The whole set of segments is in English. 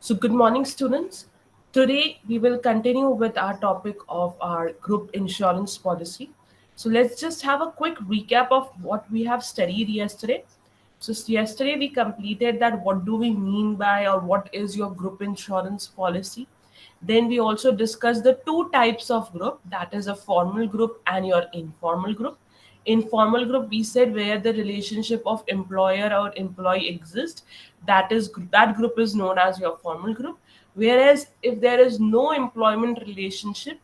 So, good morning, students. Today, we will continue with our topic of our group insurance policy. So, let's just have a quick recap of what we have studied yesterday. So, yesterday we completed that what do we mean by or what is your group insurance policy. Then we also discussed the two types of group, that is a formal group and your informal group. Informal group, we said where the relationship of employer or employee exists, that group is known as your formal group. Whereas if there is no employment relationship,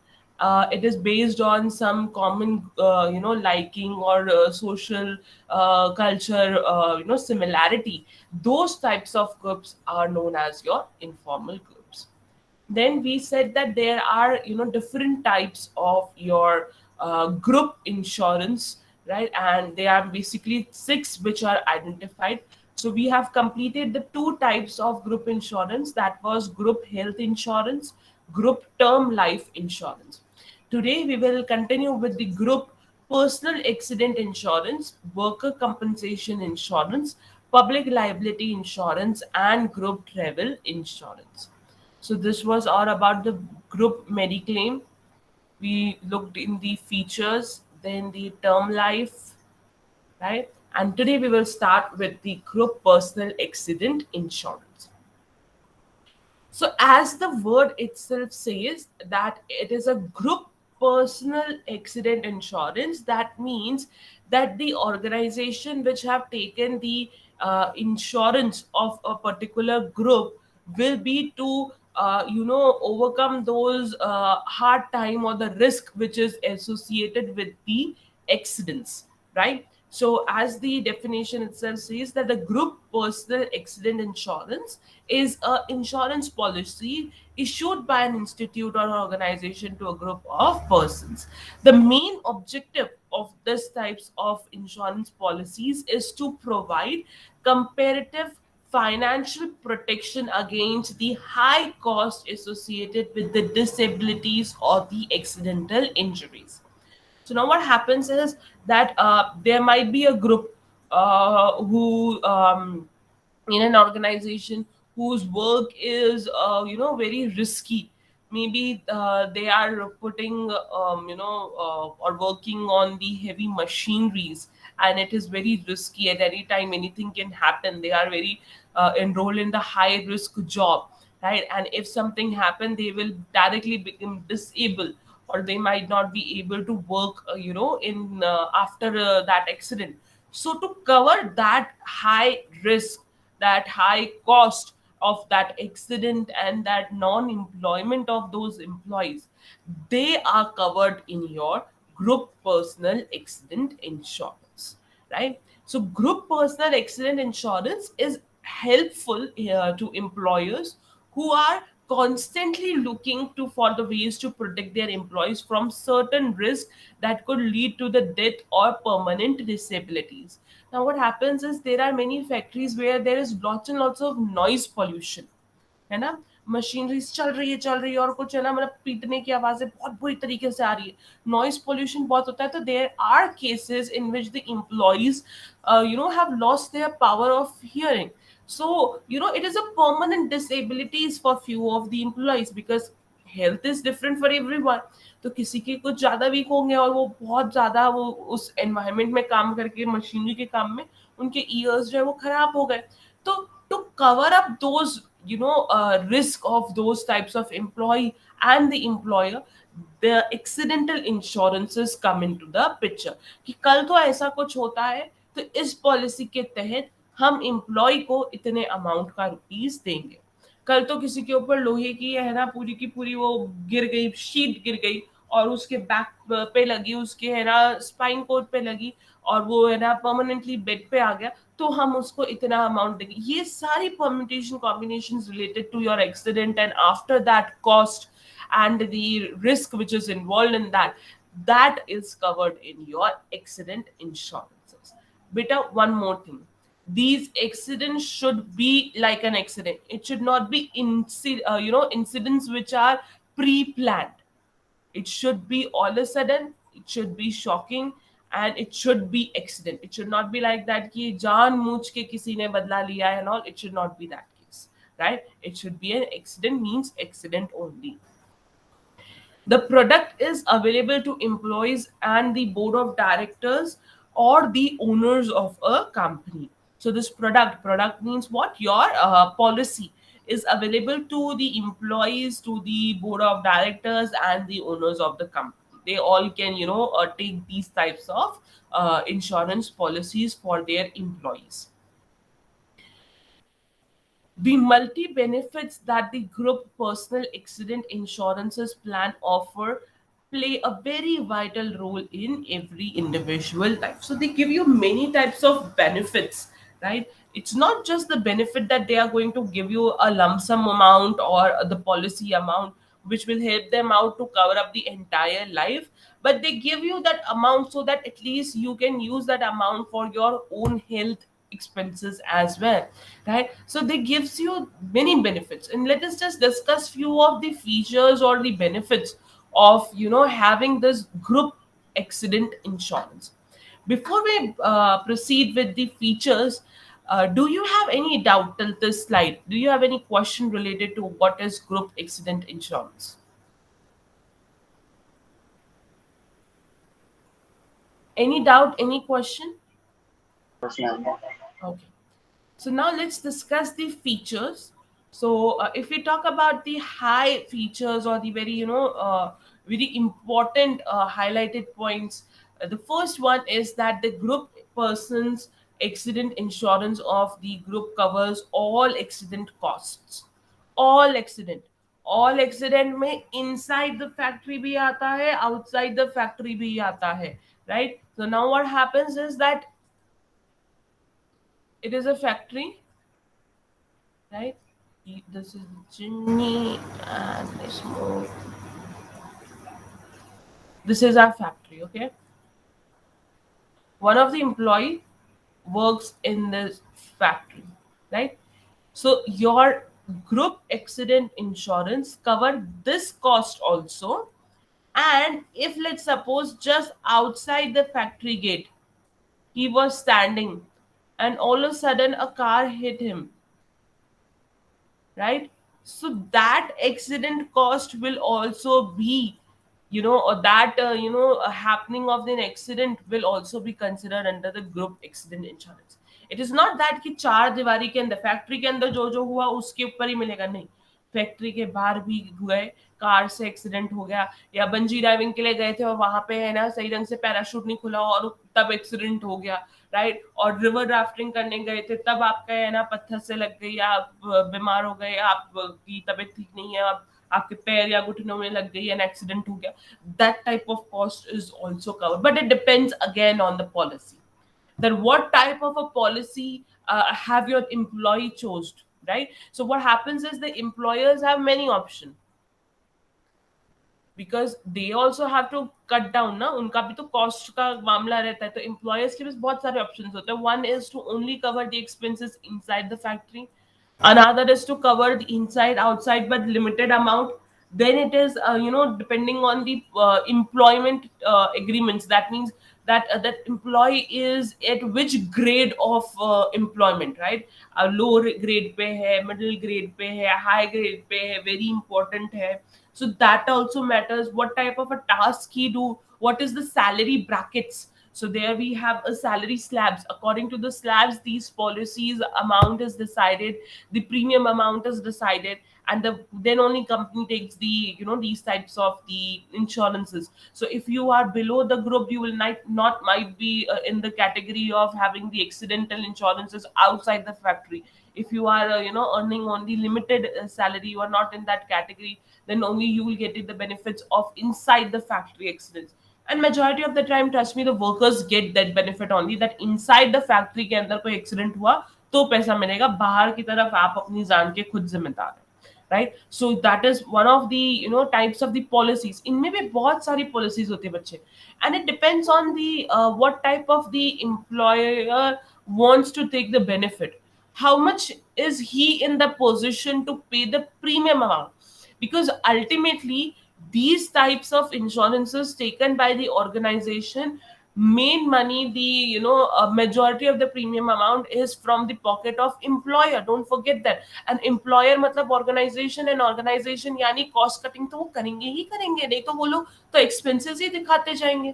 it is based on some common liking or social culture similarity. Those types of groups are known as your informal groups. Then we said that there are different types of your group insurance, right? And there are basically six which are identified. So we have completed the two types of group insurance, that was group health insurance, group term life insurance. Today we will continue with the group personal accident insurance, worker compensation insurance, public liability insurance, and group travel insurance. So this was all about the group Mediclaim. We looked in the features, then the term life, right? And today we will start with the group personal accident insurance. So, as the word itself says, that it is a group personal accident insurance, that means that the organization which have taken the insurance of a particular group will be to overcome those hard time or the risk which is associated with the accidents, right? So, as the definition itself says, that the group personal accident insurance is a insurance policy issued by an institute or organization to a group of persons. The main objective of this types of insurance policies is to provide comparative financial protection against the high cost associated with the disabilities or the accidental injuries. So now what happens is that there might be a group who in an organization whose work is very risky. Maybe they are putting or working on the heavy machineries, and it is very risky. At any time anything can happen. They are very enrolled in the high risk job, right? And if something happen, they will directly become disabled, or they might not be able to work in after that accident. So to cover that high risk, that high cost of that accident and that non-employment of those employees, they are covered in your group personal accident insurance, right? So group personal accident insurance is helpful to employers who are constantly looking to for the ways to protect their employees from certain risks that could lead to the death or permanent disabilities. Now what happens is there are many factories where there is lots and lots of noise pollution, है ना? Machinery चल रही है और कुछ है ना, मतलब पीटने की आवाजें बहुत बुरी तरीके से आ रही है, नॉइज पोल्यूशन बहुत होता है. तो there are cases in which the employees have lost their power of hearing. So it is a permanent disabilities for few of the employees, because health is different for everyone. तो किसी के कुछ ज्यादा week होंगे और वो बहुत ज्यादा वो उस एनवायरमेंट में काम करके मशीनरी के काम में उनके ईयर्स जो है वो खराब हो गए. तो to cover up those risk of those types of employee and the employer, the accidental insurances come into the picture. कि कल तो ऐसा कुछ होता है, तो इस पॉलिसी के तहत हम एम्प्लॉय को इतने अमाउंट का रुपीस देंगे. कल तो किसी के ऊपर लोहे की है ना पूरी की पूरी वो गिर गई, शीट गिर गई और उसके बैक पे लगी, उसके है ना स्पाइन कोड पे लगी और वो है ना परमानेंटली बेड पे आ गया, तो हम उसको इतना अमाउंट देंगे. ये सारी permutation combinations related to your accident and after that cost and the risk which is involved in that is covered in your accident insurances. Beta, one more thing, these accidents should be like an accident. It should not be incidents which are pre-planned. It should be all of a sudden, it should be shocking, and it should be accident. It should not be like that कि जान Mooz के किसी ने बदला लिया है and all. It should not be that case, right? It should be an accident, means accident only. The product is available to employees and the board of directors or the owners of a company. So this product means what? Your policy is available to the employees, to the board of directors and the owners of the company. They all can, take these types of insurance policies for their employees. The multi benefits that the group personal accident insurances plan offer play a very vital role in every individual life. So they give you many types of benefits, right? It's not just the benefit that they are going to give you a lump sum amount or the policy amount, which will help them out to cover up the entire life, but they give you that amount so that at least you can use that amount for your own health expenses as well, right? So they gives you many benefits, and let us just discuss few of the features or the benefits of having this group accident insurance. Before we proceed with the features, do you have any doubt till this slide? Do you have any question related to what is group accident insurance? Any doubt, any question? Yes, ma'am. Okay. So now let's discuss the features. So if we talk about the high features or the very very important highlighted points, the first one is that the group person's accident insurance of the group covers all accident costs. All accident, all accident में inside the factory भी आता है, outside the factory भी आता है, right? So now what happens is that it is a factory, right? This is Ginny and let's move. This is our factory, okay? One of the employee works in this factory, right? So your group accident insurance cover this cost also. And if let's suppose just outside the factory gate, he was standing and all of a sudden a car hit him, right? So that accident cost will also be, or that a happening of an accident will also be considered under the group accident insurance. It is not that कि चार दीवारी के अंदर factory के अंदर जो जो हुआ उसके ऊपर ही मिलेगा, नहीं. फैक्ट्री के बाहर भी गए, कार से एक्सीडेंट हो गया, या बंजी डाइविंग के लिए गए थे और वहां पे है ना सही ढंग से पैराशूट नहीं खुला और तब एक्सीडेंट हो गया, राइट? और रिवर राफ्टिंग करने गए थे तब आपका है ना पत्थर से लग गई, या आप बीमार हो गए, आपकी तबीयत ठीक नहीं है, आप आपके पैर या घुटनों में लग गई एंड एक्सीडेंट हो गया, that type of cost is also covered, but it depends again on the policy, that what type of a policy have your employee chose, right? So what happens is the employers have many options, because they also have to cut down ना, उनका भी तो cost का मामला रहता है, तो employers के पास बहुत सारे ऑप्शंस होते हैं. One is to only cover the expenses inside the factory, another is to cover the inside outside but limited amount. Then it is depending on the employment agreements. That means that that employee is at which grade of employment, right? Low grade पे है, middle grade पे है, high grade पे है, very important है. So that also matters, what type of a task he do, what is the salary brackets. So there we have a salary slabs. According to the slabs, these policies amount is decided, the premium amount is decided, and then only company takes the these types of the insurances. So if you are below the group, you will not might be in the category of having the accidental insurances outside the factory. If you are earning only limited salary, you are not in that category, then only you will get it the benefits of inside the factory accidents. And majority of the time, trust me, the workers get that benefit only, that inside the factory के अंदर कोई accident हुआ तो पैसा मिलेगा, बाहर की तरफ आप अपनी जान के खुद जिम्मेदार हैं, right? So that is one of the types of the policies. इनमें भी बहुत सारी पॉलिसीज होती है बच्चे, and it depends on the what type of the employer wants to take the benefit, how much is he in the position to pay the premium amount. Because ultimately these types of insurances taken by the organization main money, the majority of the premium amount is from the pocket of employer. Don't forget that. And employer मतलब organization, and organization यानी cost cutting तो वो करेंगे ही करेंगे, नहीं तो वो लोग तो expenses ही दिखाते जाएंगे.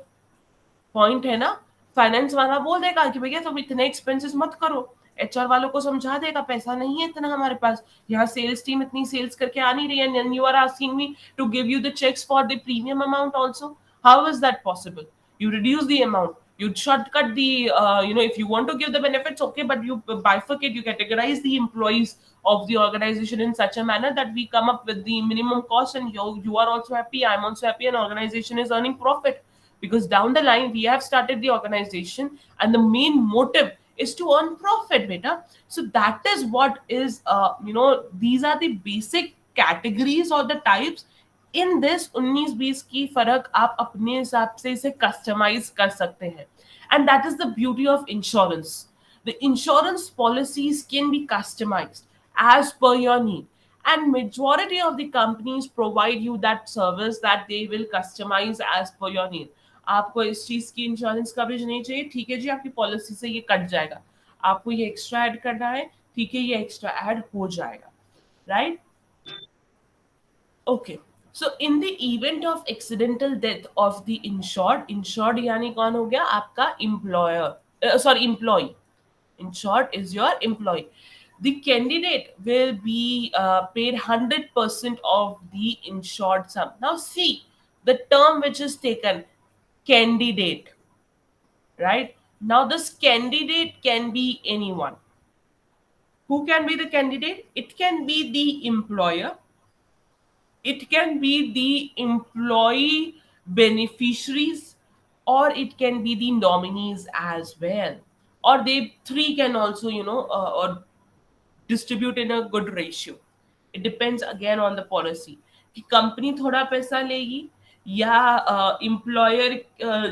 पॉइंट है ना. फाइनेंस वाला बोल देगा कि भैया तुम इतने एक्सपेंसेस मत करो. एचआर वालों को समझा देगा पैसा नहीं है इतना हमारे पास, यहाँ सेल्स टीम इतनी सेल्स करके आ नहीं रही है, and you are asking me to give you the cheques for the premium amount also. How is that possible? You reduce the amount, you shortcut the if you want to give the benefits, okay, but you bifurcate, you categorize the employees of the organization in such a manner that we come up with the minimum cost, and you are also happy, I'm also happy, and organization is earning profit. Because down the line we have started the organization, and the main motive is to earn profit, beta. So that is what is these are the basic categories or the types. In this 19-20 की फर्क आप अपने हिसाब से इसे customise कर सकते हैं. And that is the beauty of insurance. The insurance policies can be customised as per your need, and majority of the companies provide you that service, that they will customize as per your need. आपको इस चीज की insurance coverage नहीं चाहिए, ठीक है जी, आपकी policy से ये कट जाएगा. आपको ये एक्स्ट्रा ऐड करना है, ठीक है, ये एक्स्ट्रा ऐड हो जाएगा. Right? Okay. So in the event of accidental death of the insured यानी कौन हो गया? आपका employee. Insured is your employee. The candidate will be paid 100% of the insured sum. Now see the term which is taken, candidate, right? Now this candidate can be anyone. Who can be the candidate? It can be the employer, it can be the employee beneficiaries, or it can be the nominees as well, or they three can also or distribute in a good ratio. It depends again on the policy कि company थोड़ा पैसा लेगी या employer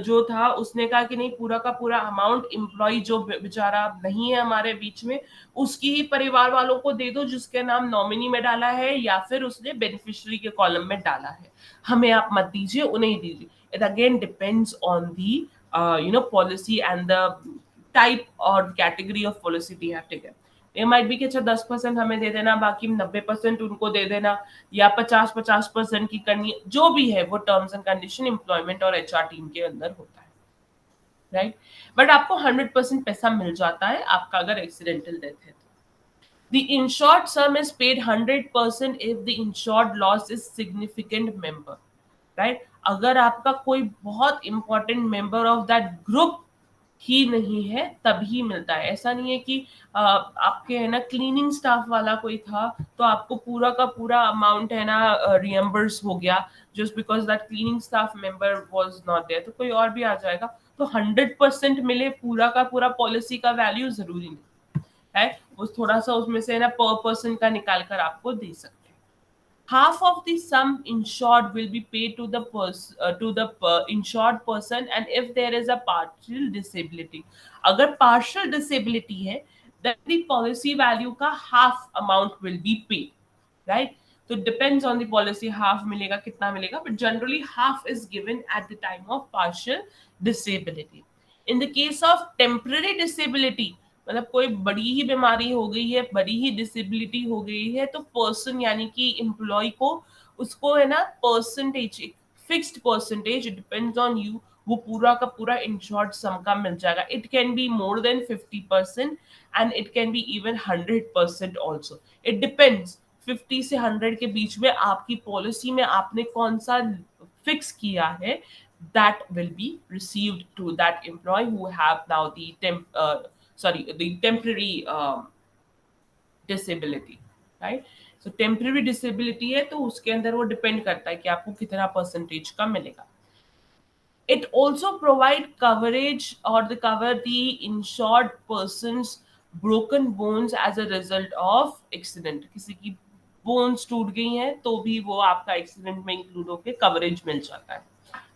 जो था उसने कहा कि नहीं, पूरा का पूरा अमाउंट एम्प्लॉय जो बेचारा नहीं है हमारे बीच में, उसकी ही परिवार वालों को दे दो जिसके नाम नॉमिनी में डाला है या फिर उसने बेनिफिशियरी के कॉलम में डाला है, हमें आप मत दीजिए, उन्हें ही दीजिए. It again depends on the policy and the type और category of policy we have taken. ये माइट बी कि अच्छा 10% हमें दे देना, बाकी 90% उनको दे देना, या 50% की करनी, जो भी है वो टर्म्स एंड कंडीशन एम्प्लॉयमेंट और एचआर टीम के अंदर होता है. राइट? बट आपको 100% पैसा मिल जाता है आपका अगर एक्सीडेंटल डेथ है तो. The insured sum is paid 100% if the insured loss is significant member. Right? अगर आपका कोई बहुत important member of that group ही नहीं है तभी मिलता है. ऐसा नहीं है कि आपके है ना क्लीनिंग स्टाफ वाला कोई था तो आपको पूरा का पूरा अमाउंट है ना रियम्बर्स हो गया just because that cleaning staff member was not there, तो कोई और भी आ जाएगा. तो 100% मिले पूरा का पूरा पॉलिसी का वैल्यू जरूरी नहीं है, वो थोड़ा सा उसमें से ना पर पर्सन का निकाल कर आपको दे सकते हैं. Half of the sum insured will be paid to the insured person, and if there is a partial disability, अगर partial disability है then the policy value का half amount will be paid. Right? So it depends on the policy, half मिलेगा कितना मिलेगा, but generally half is given at the time of partial disability. In the case of temporary disability, मतलब कोई बड़ी ही बीमारी हो गई है, बड़ी ही डिसेबिलिटी हो गई है, तो पर्सन यानी कि एम्प्लॉय को उसको है ना percentage, fixed percentage, depends on you, वो पूरा का पूरा इंश्योर्ड सम का मिल जाएगा. It can be more than 50% and it can be even 100% also. It depends 50 से 100 के बीच में आपकी पॉलिसी में आपने कौन सा फिक्स किया है, that will be received to that employee who have now the temporary disability. Right? So temporary disability है तो उसके अंदर वो डिपेंड करता है कि आपको कितना परसेंटेज का मिलेगा. It also provide coverage or the cover the insured person's broken bones as a result of accident. किसी की बोन्स टूट गई हैं तो भी वो आपका एक्सीडेंट में इंक्लूड होकर कवरेज मिल जाता है.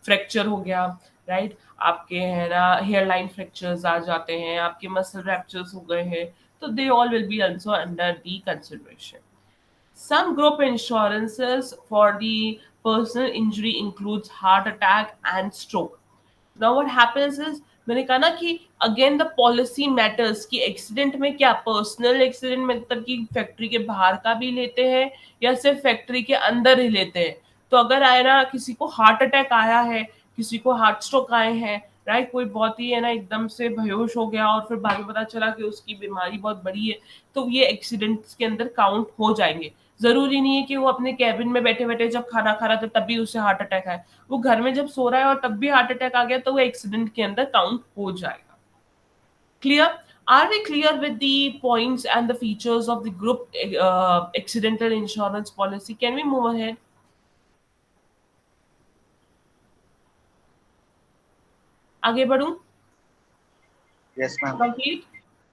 फ्रैक्चर हो गया, राइट, आपके है ना हेयर लाइन फ्रैक्चर्स आ जाते हैं, आपके मसल रैप्चर्स हो गए हैं, तो they all will be also under the consideration. Some group insurances for the personal injury includes heart attack and stroke. Now what happens is, मैंने कहा ना कि अगेन द पॉलिसी मैटर्स, कि एक्सीडेंट में क्या पर्सनल एक्सीडेंट मतलब कि factory के बाहर का भी लेते हैं या सिर्फ फैक्ट्री के अंदर ही लेते हैं। तो अगर आए ना किसी को हार्ट अटैक आया है, किसी को हार्ट स्ट्रोक आए हैं, राइट, कोई बहुत ही है ना एकदम से बेहोश हो गया और फिर बाद में पता चला कि उसकी बीमारी बहुत बड़ी है, तो ये एक्सीडेंट्स के अंदर काउंट हो जाएंगे। जरूरी नहीं है कि वो अपने कैबिन में बैठे बैठे जब खाना खा रहा था तब भी उसे हार्ट अटैक आया, वो घर में जब सो रहा है और तब भी हार्ट अटैक आ गया तो वो एक्सीडेंट के अंदर काउंट हो जाएगा। Clear? Are we clear with the points and the features of the group accidental insurance policy? Can we move ahead? आगे बढ़ूं? Yes, ma'am. Complete?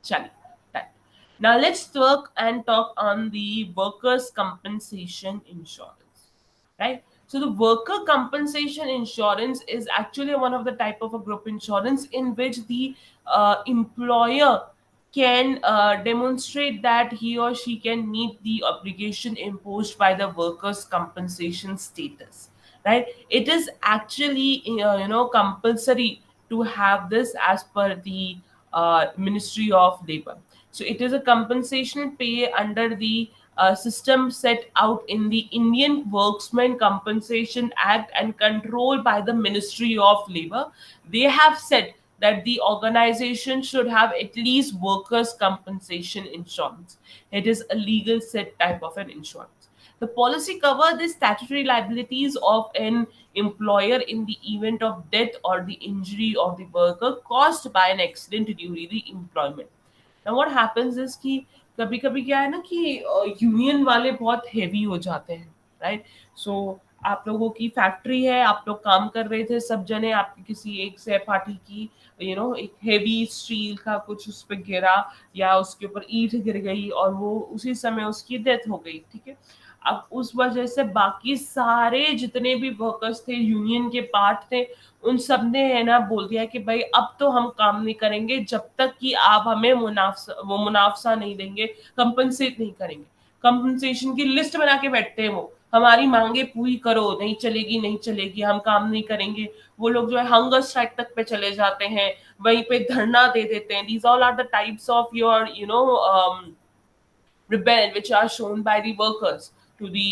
Chali. Done. Now let's work and talk on the workers' compensation insurance. Right? So the worker compensation insurance is actually one of the type of a group insurance in which the employer can demonstrate that he or she can meet the obligation imposed by the workers compensation status, right? It is actually compulsory to have this as per the Ministry of Labor. So it is a compensation pay under the system set out in the Indian Workmen Compensation Act and controlled by the Ministry of Labor. They have said that the organization should have at least workers' compensation insurance. It is a legal set type of an insurance. The policy covers the statutory liabilities of an employer in the event of death or the injury of the worker caused by an accident during the employment. Now what happens is कि कभी कभी क्या है ना कि union वाले बहुत heavy हो जाते हैं, राइट? सो आप लोगों की फैक्ट्री है, आप लोग काम कर रहे थे सब जने, आपकी किसी एक सहपाठी की एक हेवी स्टील का कुछ उस पर गिरा या उसके ऊपर ईंट गिर गई और वो उसी समय उसकी डेथ हो गई, ठीक है? अब उस वजह से बाकी सारे जितने भी वर्कर्स थे, यूनियन के पार्ट थे, उन सब ने है ना बोल दिया कि भाई अब तो हम काम नहीं करेंगे जब तक कि आप हमें मुनाफसा नहीं देंगे, कंपनसेट नहीं करेंगे। कंपनसेशन की लिस्ट बना के बैठते हैं वो, हमारी मांगे पूरी करो, नहीं चलेगी नहीं चलेगी, हम काम नहीं करेंगे। वो लोग जो है हंगर स्ट्राइक तक पे चले जाते हैं, वहीं पे धरना दे देते हैं। These all are the types of your rebel which are shown by the workers to the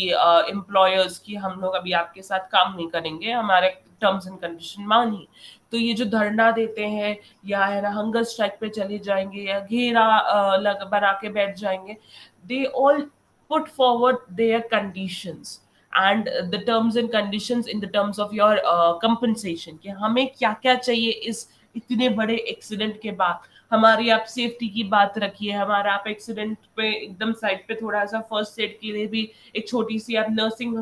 employers कि हम लोग अभी आपके साथ काम नहीं करेंगे, हमारे टर्म्स एंड कंडीशन मानिए। तो ये जो धरना देते हैं या है ना हंगर स्ट्राइक पे चले जाएंगे या घेरा लग बना के बैठ जाएंगे, they all put forward their conditions and the terms and conditions in the terms of your compensation कि हमें क्या क्या चाहिए इस इतने बड़े एक्सीडेंट के बाद। हमारी आप सेफ्टी की बात रखिए, हमारा आप एक्सीडेंट पे एकदम साइड पे थोड़ा सा फर्स्ट एड के लिए भी एक छोटी सी आप नर्सिंग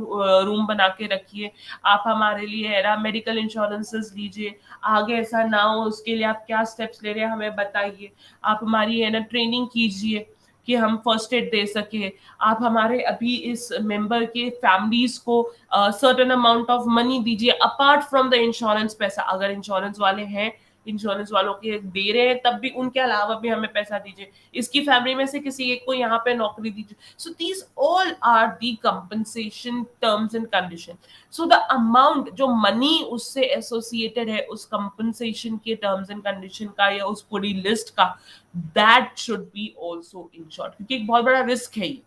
रूम बना के रखिए। आप हमारे लिए है ना मेडिकल इंश्योरेंसेस लीजिए, आगे ऐसा ना हो उसके लिए आप क्या स्टेप्स ले रहे हैं हमें बताइए। आप हमारी है ना ट्रेनिंग कीजिए कि हम फर्स्ट एड दे सके। आप हमारे अभी इस मेंबर के फैमिलीज को सर्टेन अमाउंट ऑफ मनी दीजिए अपार्ट फ्रॉम द इंश्योरेंस पैसा, अगर इंश्योरेंस वाले हैं, इंश्योरेंस वालों के दे रहे हैं तब भी उनके अलावा भी हमें पैसा दीजिए। इसकी फैमिली में से किसी एक को यहाँ पे नौकरी दीजिए। So these all are the compensation terms and condition. So the amount जो मनी उससे एसोसिएटेड है उस कंपनसेशन के टर्म्स एंड कंडीशन का या उस पूरी लिस्ट का, that should be also insured, क्योंकि एक बहुत बड़ा रिस्क है ये।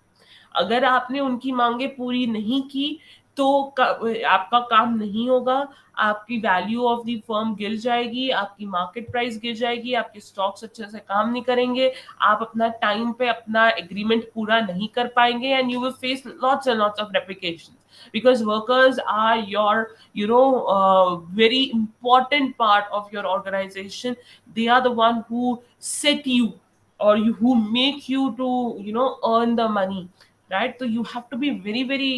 अगर आपने उनकी मांगे पूरी नहीं की तो आपका काम नहीं होगा, आपकी वैल्यू ऑफ द फर्म गिर जाएगी, आपकी मार्केट प्राइस गिर जाएगी, आपके स्टॉक्स अच्छे से काम नहीं करेंगे, आप अपना टाइम पे अपना एग्रीमेंट पूरा नहीं कर पाएंगे and you will face lots and lots of replications because workers are your very important part of your organization. They are the one who set you or you who make you to earn the money, right? So you have to be very very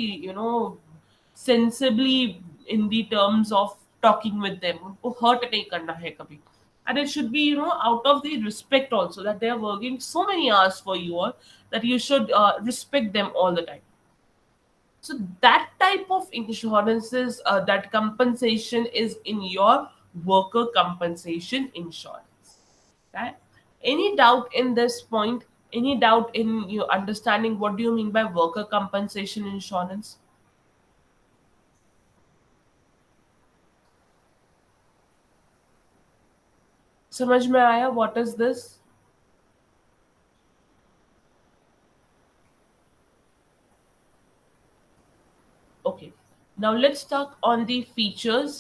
sensibly in the terms of talking with them, उनको hurt नहीं करना है कभी। And it should be out of the respect also that they are working so many hours for you all, that you should respect them all the time. So that type of insurances, that compensation is in your worker compensation insurance. Right? Any doubt in this point? Any doubt in your understanding what do you mean by worker compensation insurance? समझ में आया what is this? Okay, now let's talk on the features.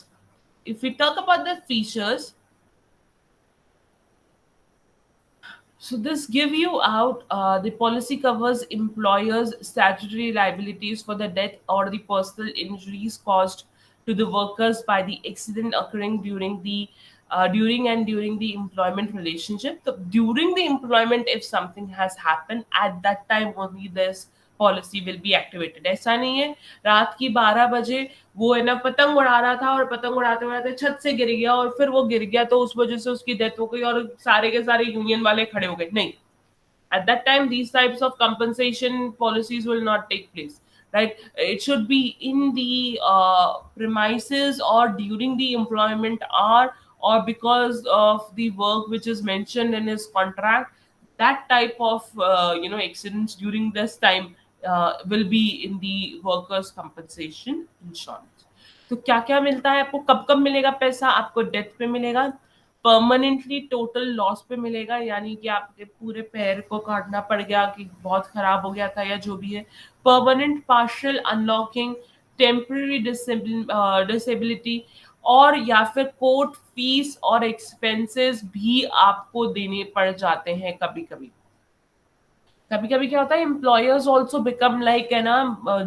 If we talk about the features, so this give you out the policy covers employers' statutory liabilities for the death or the personal injuries caused to the workers by the accident occurring during the employment relationship. So during the employment, if something has happened, at that time only this policy will be activated. ऐसा नहीं है रात की 12 बजे वो है ना पतंग उड़ा रहा था और पतंग उड़ाते उड़ाते छत से गिर गया और फिर वो गिर गया तो उस वजह से उसकी डेथ हो गई और सारे के सारे यूनियन वाले खड़े हो गए. नहीं, at that time these types of compensation policies will not take place, right? It should be in the premises or during the employment hour or because of the work which is mentioned in his contract. That type of accidents during this time will be in the workers compensation insurance. तो क्या क्या मिलता है आपको, कब कब मिलेगा पैसा? आपको डेथ पे मिलेगा, परमानेंटली टोटल लॉस पे मिलेगा, यानी कि आपके पूरे पैर को काटना पड़ गया कि बहुत खराब हो गया था या जो भी है, permanent partial unlocking, temporary disability, और या फिर कोर्ट फीस और एक्सपेंसेस भी आपको देने पड़ जाते हैं कभी कभी. कभी कभी क्या होता है, एम्प्लॉयर्स ऑल्सो बिकम लाइक है ना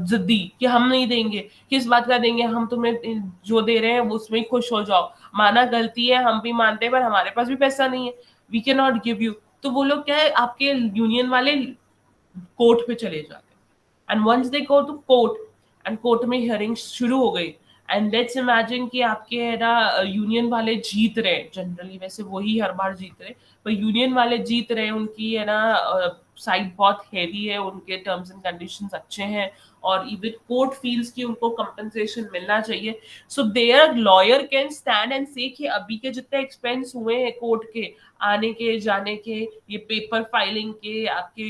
जिद्दी कि हम नहीं देंगे, किस बात का देंगे, हम तुम्हें जो दे रहे हैं उसमें ही खुश हो जाओ, माना गलती है हम भी मानते हैं पर हमारे पास भी पैसा नहीं है, we can not give you. तो वो लोग क्या है, आपके यूनियन वाले कोर्ट पे चले जाते हैं. And once they go to court and court में हियरिंग शुरू हो गई, एंड लेट्स इमेजिन कि आपके है ना यूनियन वाले जीत रहे हैं, जनरली वैसे वही हर बार जीत रहे, पर यूनियन वाले जीत रहे हैं, उनकी है ना साइड बहुत हैवी है, उनके टर्म्स एंड कंडीशंस अच्छे हैं और इवन कोर्ट फील्स की उनको कंपनसेशन मिलना चाहिए. So their lawyer can stand and say कि अभी के जितने एक्सपेंस हुए हैं कोर्ट के, आने के जाने के, ये पेपर फाइलिंग के, आपके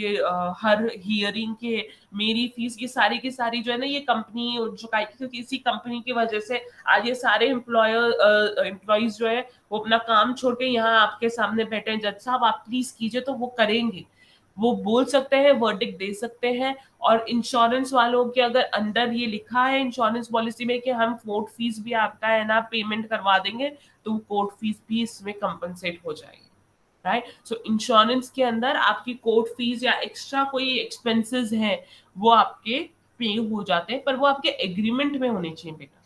हर हियरिंग के, मेरी फीस, ये सारी की सारी जो है ना ये कंपनी चुकाई, क्योंकि इसी कंपनी की वजह से आज ये सारे एम्प्लॉयज जो है वो अपना काम छोड़ के यहाँ आपके सामने बैठे हैं, जज साहब आप प्लीज कीजिए, तो वो करेंगे, वो बोल सकते हैं, वर्डिक दे सकते हैं. और इंश्योरेंस वालों के अगर अंदर ये लिखा है इंश्योरेंस पॉलिसी में कि हम कोर्ट फीस भी आपका है ना पेमेंट करवा देंगे, तो कोर्ट फीस भी इसमें कंपनसेट हो जाएगी, राइट? सो इंश्योरेंस के अंदर आपकी कोर्ट फीस या एक्स्ट्रा कोई एक्सपेंसेस हैं वो आपके पे हो जाते हैं, पर वो आपके एग्रीमेंट में होने चाहिए बेटा,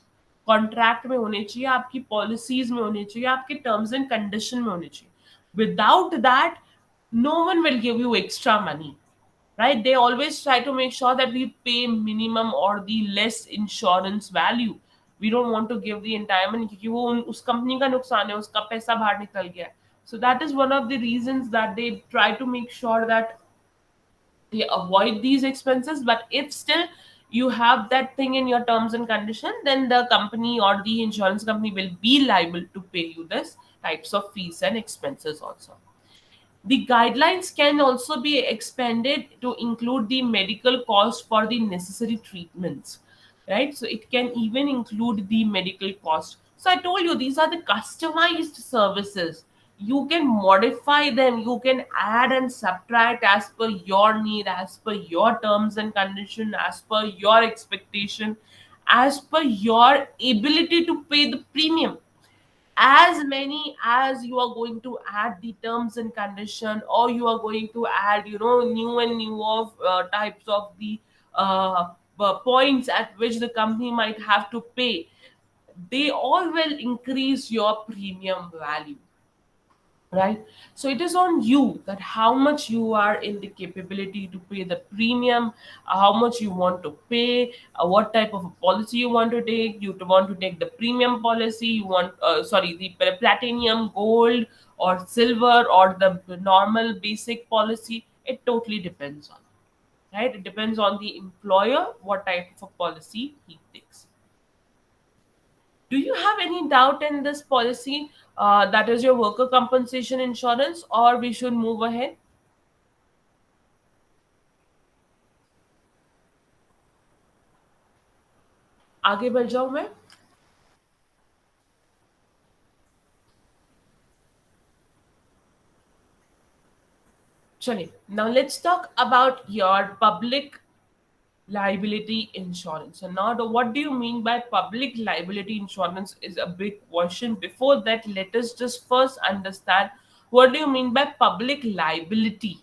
कॉन्ट्रैक्ट में होने चाहिए, आपकी पॉलिसीज में होने चाहिए, आपके टर्म्स एंड कंडीशन में होने चाहिए. Without that no one will give you extra money, right? They always try to make sure that we pay minimum or the less insurance value. We don't want to give the entire money क्योंकि वो उस company का नुकसान है, उसका पैसा बाहर निकल गया है. So that is one of the reasons that they try to make sure that they avoid these expenses. But if still you have that thing in your terms and condition, then the company or the insurance company will be liable to pay you this types of fees and expenses also. The guidelines can also be expanded to include the medical cost for the necessary treatments, right? So it can even include the medical cost. So I told you these are the customized services. You can modify them, you can add and subtract as per your need, as per your terms and condition, as per your expectation, as per your ability to pay the premium. As many as you are going to add the terms and condition, or you are going to add new and new of types of the points at which the company might have to pay, they all will increase your premium value, right? So it is on you that how much you are in the capability to pay the premium, how much you want to pay, what type of a policy you want to take. You want to take the premium policy, you want sorry, the platinum, gold, or silver, or the normal basic policy. It totally depends on, right? It depends on the employer what type of a policy he takes. Do you have any doubt in this policy, that is your worker compensation insurance, or we should move ahead? आगे बढ़ जाऊं मैं? चलिए, now let's talk about your public liability insurance. So now, what do you mean by public liability insurance is a big question. Before that, let us just first understand what do you mean by public liability,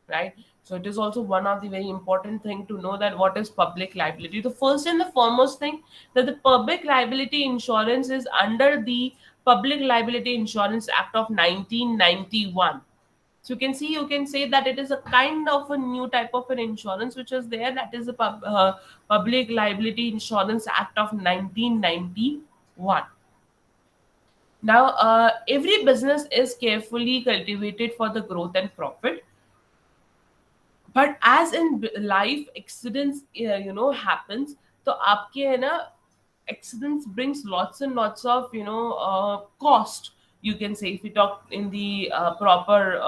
right? So it is also one of the very important thing to know that what is public liability. The first and the foremost thing that the public liability insurance is under the Public Liability Insurance Act of 1991. So you can say that it is a kind of a new type of an insurance which is there, that is the Public Liability Insurance Act of 1991. Now, every business is carefully cultivated for the growth and profit, but as in life accidents happens. तो आपके है ना, accidents brings lots and lots of cost, you can say, if we talk in the proper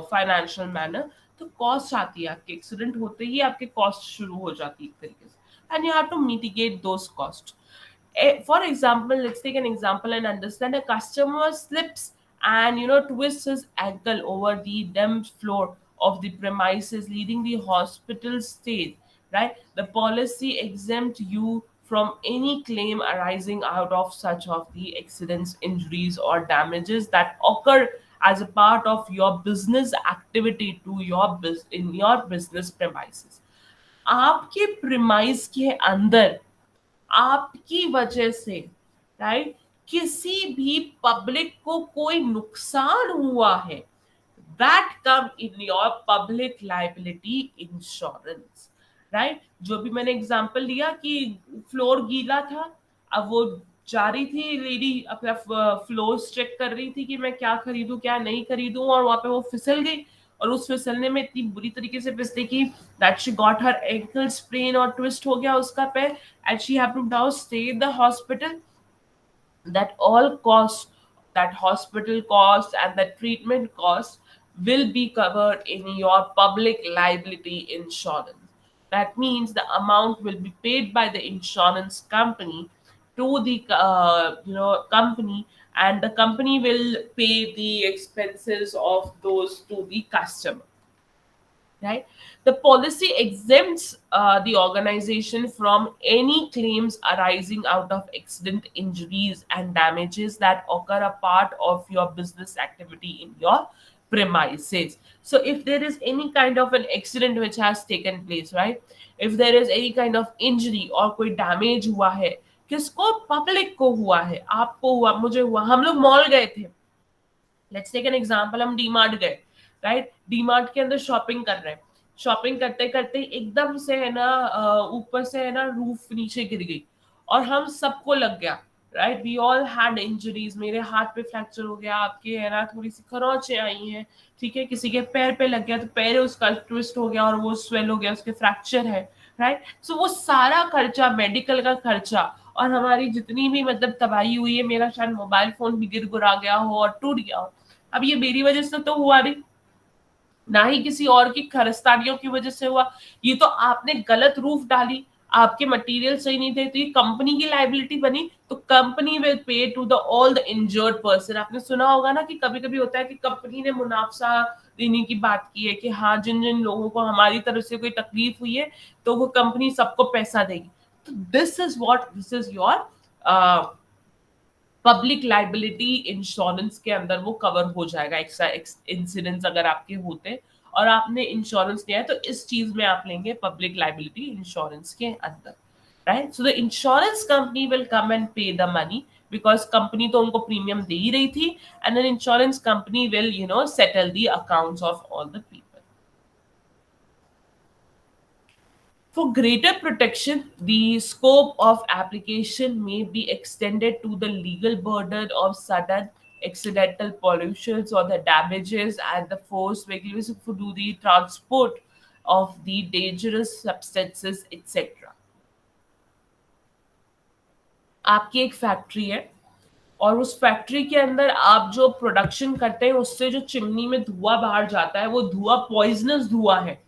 financial manner. तो cost आती है, आपके accident होते ही आपके cost शुरू हो जाती है एक तरीके से, and you have to mitigate those costs. For example, let's take an example and understand. A customer slips and twists his ankle over the damp floor of the premises, leading the hospital stay. Right, the policy exempt you from any claim arising out of such of the accidents, injuries, or damages that occur as a part of your business activity to your in your business premises. आपके premise के अंदर आपकी वजह से, right, किसी भी public को कोई नुकसान हुआ है, that come in your public liability insurance, right? जो भी मैंने एग्जांपल लिया कि फ्लोर गीला था, अब वो जा रही थी लेडी अपना फ्लोर चेक कर रही थी कि मैं क्या खरीदूं क्या नहीं खरीदूं, और वहां पे वो फिसल गई, और उस फिसलने में इतनी बुरी तरीके से फिसली कि that she got her ankle sprain और ट्विस्ट हो गया उसका पैर, and she have to now stay in the hospital. That all costs, that hospital cost and the treatment cost, will be covered in your public liability insurance. That means the amount will be paid by the insurance company to the company, and the company will pay the expenses of those to the customer, right? The policy exempts the organization from any claims arising out of accident, injuries, and damages that occur a part of your business activity in your premises. So, if there is any kind of an accident which has taken place, right? If there is any kind of injury or कोई damage हुआ है, किसको? Public को हुआ है, आपको हुआ, मुझे हुआ, हम लोग मॉल गए थे, लेट्स टेक एन एग्जांपल, हम डीमार्ट गए, राइट? डीमार्ट के अंदर शॉपिंग कर रहे हैं, शॉपिंग करते करते एकदम से है ना ऊपर से है ना रूफ नीचे गिर गई और हम सबको लग गया, right? We all had injuries, मेरे हाथ पे फ्रैक्चर हो गया, आपके है ना थोड़ी सी खरोंचे आई हैं, ठीक है, किसी के पैर पे लग गया तो पैर उसका ट्विस्ट हो गया और वो स्वेल हो गया, उसके फ्रैक्चर है, राइट? सो वो सारा खर्चा, मेडिकल का खर्चा, और हमारी जितनी भी मतलब तबाही हुई है, मेरा शायद मोबाइल फोन भी गिर गुरा गया हो और टूट गया हो, अब ये मेरी वजह से तो हुआ नहीं, ना ही किसी और की खरस्तानियों की वजह से हुआ, ये तो आपने गलत रूफ डाली, आपके मटेरियल सही नहीं थे, तो ये कंपनी की लाइबिलिटी बनी, तो company will pay to the all the injured person. आपने सुना होगा ना कि कभी कभी होता है कि कंपनी ने मुनाफा देने की बात की है कि हाँ, जिन जिन लोगों को हमारी तरफ से कोई तकलीफ हुई है तो वो कंपनी सबको पैसा देगी. तो this is your public liability insurance के अंदर वो कवर हो जाएगा. एक्स्ट्रा इंसिडेंट्स अगर आपके होते और आपने इंश्योरेंस लिया है तो इस चीज में आप लेंगे पब्लिक लाइबिलिटी इंश्योरेंस के अंदर, right? So the insurance company will come and pay the money, because company तो उनको प्रीमियम दे ही रही थी, and then insurance company will settle the accounts of all the people. For greater protection, the scope of application may be extended to the legal burden of sudden accidental pollutions or the damages and the forced regulation to do the transport of the dangerous substances, etc. आपकी एक factory है और उस factory के अंदर आप जो production करते हैं उससे जो चिमनी में धुआं बाहर जाता है वो धुआं पॉइजनस धुआं है,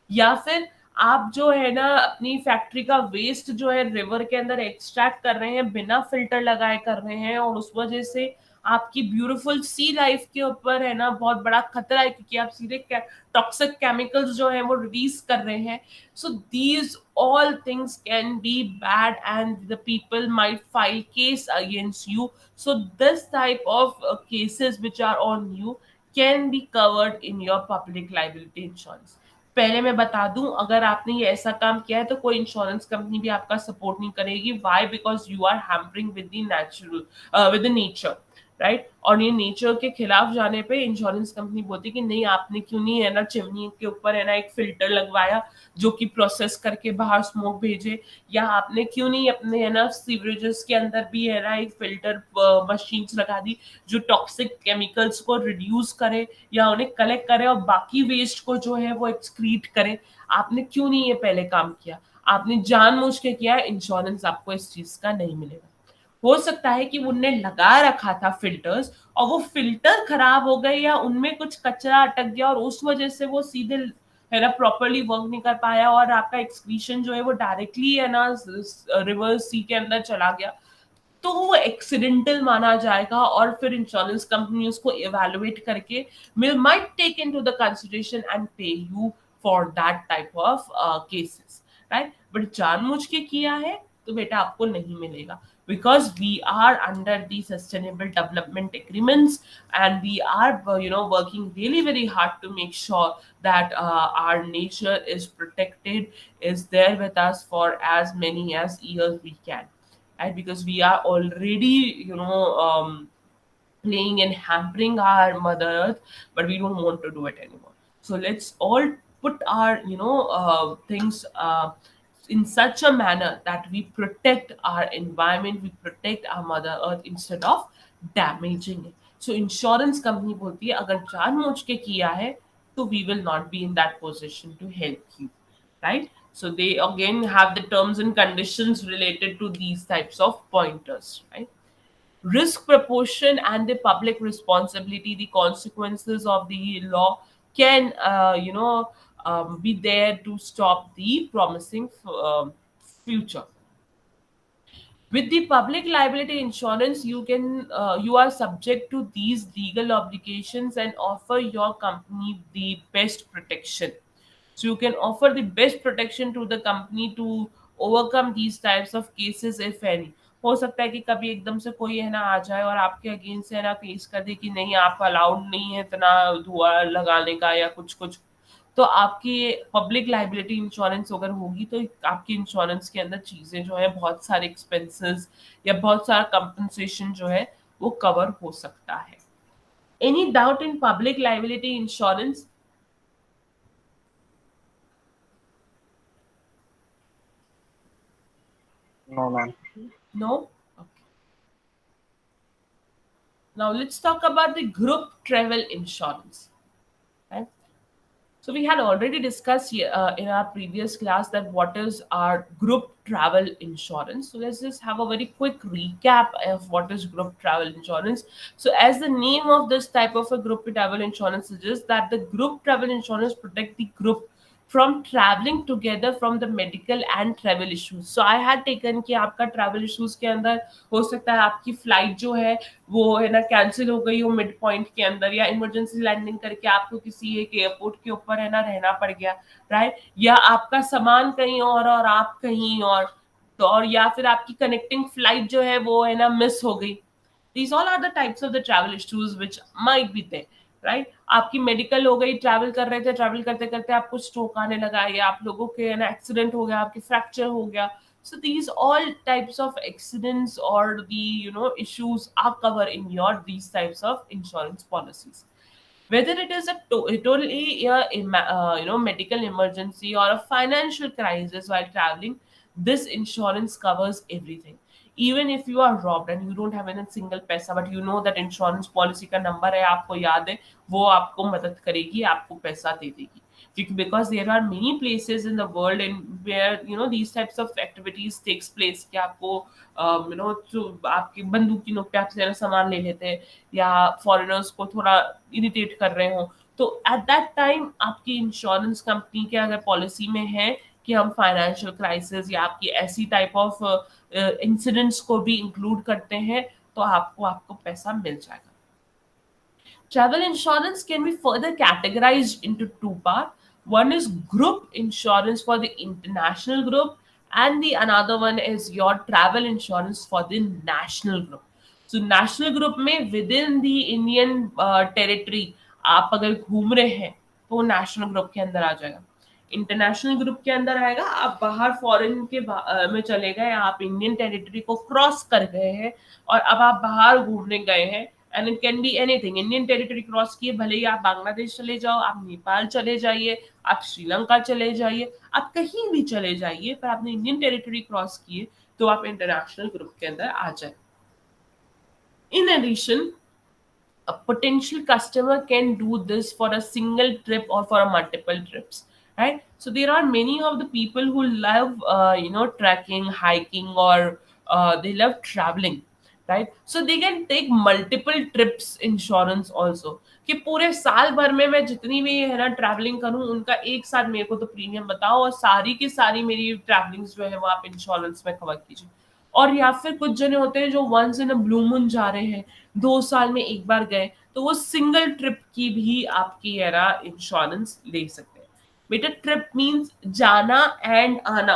या फिर आप जो है ना अपनी फैक्ट्री का वेस्ट जो है रिवर के अंदर एक्सट्रैक्ट कर रहे हैं, बिना फिल्टर लगाए कर रहे हैं, और उस वजह से आपकी ब्यूटीफुल सी लाइफ के ऊपर है ना बहुत बड़ा खतरा है, क्योंकि आप सीधे टॉक्सिक केमिकल्स जो है वो रिलीज कर रहे हैं. So these all things can be bad and the people might file case against you. So this type of cases which are on you can be covered in your public liability insurance. पहले मैं बता दूं, अगर आपने ये ऐसा काम किया है तो कोई इंश्योरेंस कंपनी भी आपका सपोर्ट नहीं करेगी. Why? Because you are hampering with the natural with the nature, right. और ये नेचर के खिलाफ जाने पे इंश्योरेंस कंपनी बोलती है कि नहीं, आपने क्यों नहीं है ना चिमनी के ऊपर है ना एक फिल्टर लगवाया जो कि प्रोसेस करके बाहर स्मोक भेजे, या आपने क्यों नहीं अपने है ना सीवरेजेस के अंदर भी है ना एक फिल्टर मशीन्स लगा दी जो टॉक्सिक केमिकल्स को रिड्यूस करे या उन्हें कलेक्ट करे और बाकी वेस्ट को जो है वो एक्सक्रीट करे. आपने क्यों नहीं ये पहले काम किया? आपने जानबूझ के किया है. इंश्योरेंस आपको इस चीज का नहीं मिलेगा. हो सकता है कि उनने लगा रखा था फिल्टर्स और वो फिल्टर खराब हो गए या उनमें कुछ कचरा अटक गया और उस वजह से वो सीधे है ना प्रॉपरली वर्क नहीं कर पाया और आपका एक्सक्रीशन जो है वो डायरेक्टली है ना रिवर सी के अंदर चला गया, तो वो एक्सीडेंटल माना जाएगा और फिर इंश्योरेंस कंपनी उसको इवेलुएट करके might take into the consideration and pay you for that type of cases, right. But जानबूझ के किया है तो बेटा आपको नहीं मिलेगा, because we are under the sustainable development agreements and we are working really very hard to make sure that our nature is protected, is there with us for as many as years we can, right? Because we are already playing and hampering our mother earth, but we don't want to do it anymore. So let's all put our things in such a manner that we protect our environment, we protect our mother earth instead of damaging it. So insurance company बोलती है अगर जानबूझ के किया है तो we will not be in that position to help you, right? So they again have the terms and conditions related to these types of pointers, right? Risk proportion and the public responsibility, the consequences of the law can be there to stop the promising future. With the public liability insurance, you are subject to these legal obligations and offer your company the best protection. So you can offer the best protection to the company to overcome these types of cases if any. हो सकता है कि कभी एकदम से कोई है ना आ जाए और आपके अगेंस्ट है ना केस कर दे कि नहीं, आप अलाउड नहीं है इतना धुआं लगाने का या कुछ कुछ, तो आपकी पब्लिक लाइबिलिटी इंश्योरेंस अगर होगी तो आपकी इंश्योरेंस के अंदर चीजें जो है बहुत सारे एक्सपेंसेस या बहुत सारा कंपनसेशन जो है वो कवर हो सकता है. Any doubt in public liability insurance? No, ma'am. No? Okay. Now let's talk about the group travel insurance. Right? So we had already discussed in our previous class that what is our group travel insurance. So let's just have a very quick recap of what is group travel insurance. So as the name of this type of a group travel insurance suggests, that the group travel insurance protect the group from traveling together from the medical and travel issues. So I had taken कि आपका travel issues के अंदर हो सकता है आपकी flight जो है वो है ना कैंसिल हो गई हो मिड पॉइंट के अंदर, या इमरजेंसी लैंडिंग करके आपको किसी एक एयरपोर्ट के ऊपर है ना रहना पड़ गया, राइट. या आपका सामान कहीं और आप कहीं और, तो और या फिर आपकी कनेक्टिंग फ्लाइट जो है वो है ना मिस हो गई. These all are the types of the travel issues which might be there, right? आपकी मेडिकल हो गई, ट्रैवल कर रहे थे, ट्रैवल करते करते आपको स्ट्रोक आने लगा या आप लोगों के ना एक्सीडेंट हो गया, आपके फ्रैक्चर हो गया. So these all types of accidents or the issues are covered in your these types of insurance policies. Whether it is totally medical emergency or a financial crisis while traveling, this insurance covers everything. Even if you are robbed and you don't have any single पैसा, but you know that insurance policy का number है, आपको याद है, वो आपको मदद करेगी, आपको पैसा दे देगी. Because there are many places in the world in where these types of activities takes place कि आपको जो आपकी बंदूक की नोक पे आपसे ना सामान ले लेते हैं या फॉरेनर्स को थोड़ा इरिटेट कर रहे हो, तो एट दैट टाइम आपकी इंश्योरेंस कंपनी के अगर पॉलिसी में है कि हम फाइनेंशियल क्राइसिस या आपकी ऐसी टाइप ऑफ इंसिडेंट्स को भी इंक्लूड करते हैं, तो आपको आपको पैसा मिल जाएगा. Travel insurance can be further categorized into two parts. One is group insurance for the international group, and the another one is your travel insurance for the national group. So national group में within the Indian territory आप अगर घूम रहे हैं तो वो national group के अंदर आ जाएगा. इंटरनेशनल ग्रुप के अंदर आएगा आप बाहर फॉरेन के में चले गए, आप इंडियन टेरिटरी को क्रॉस कर गए हैं और अब आप बाहर घूमने गए हैं. And it can be anything. Indian territory cross किए, भले ही आप बांग्लादेश चले जाओ, आप नेपाल चले जाइए, आप श्रीलंका चले जाइए, आप कहीं भी चले जाइए, पर आपने इंडियन टेरिटरी क्रॉस किए तो आप इंटरनेशनल ग्रुप के अंदर आ जाए. In addition, a potential customer can do this for a single trip or for a multiple trips, right? So there are many of the people who love trekking, hiking, or they love traveling, right? So they can take multiple trips insurance also, कि पूरे साल भर में मैं जितनी भी है ना ट्रैवलिंग करूं उनका एक साथ मेरे को तो प्रीमियम बताओ और सारी की सारी मेरी ट्रैवलिंग्स जो है वो आप इंश्योरेंस में कवर कीजिए. और या फिर कुछ जने होते हैं जो once in a blue moon जा रहे हैं, 2 साल में एक बार गए, तो वो सिंगल ट्रिप की भी आपकी एरा इंश्योरेंस ले सकते हैं. बेटा ट्रिप मीन्स जाना एंड आना,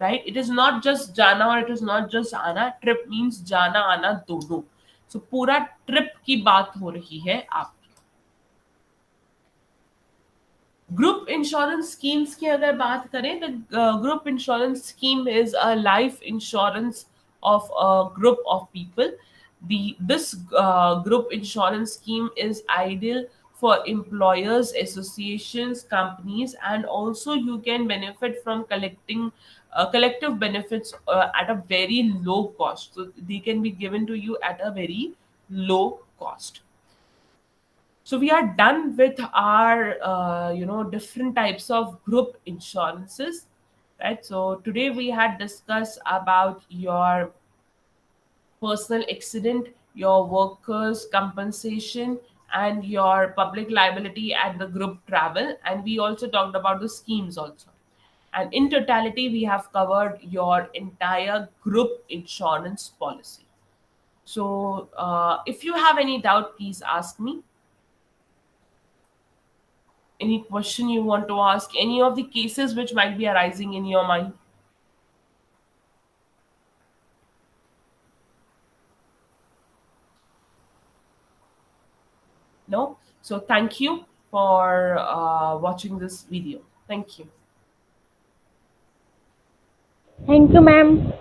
right? It is not just जाना और इट इज नॉट जस्ट आना. ट्रिप मीन्स जाना आना दोनों. सो पूरा ट्रिप की बात हो रही है आप. ग्रुप इंश्योरेंस स्कीम्स की अगर बात करें तो group insurance scheme is a life insurance of a group of people. This group insurance scheme is ideal for employers, associations, companies, and also you can benefit from collecting collective benefits at a very low cost. So they can be given to you at a very low cost. So we are done with our different types of group insurances, right? So today we had discussed about your personal accident, your workers compensation, and your public liability and the group travel, and we also talked about the schemes also. And in totality we have covered your entire group insurance policy. So if you have any doubt, please ask me. Any question you want to ask, any of the cases which might be arising in your mind? No? So thank you for watching this video. Thank you. Thank you, ma'am.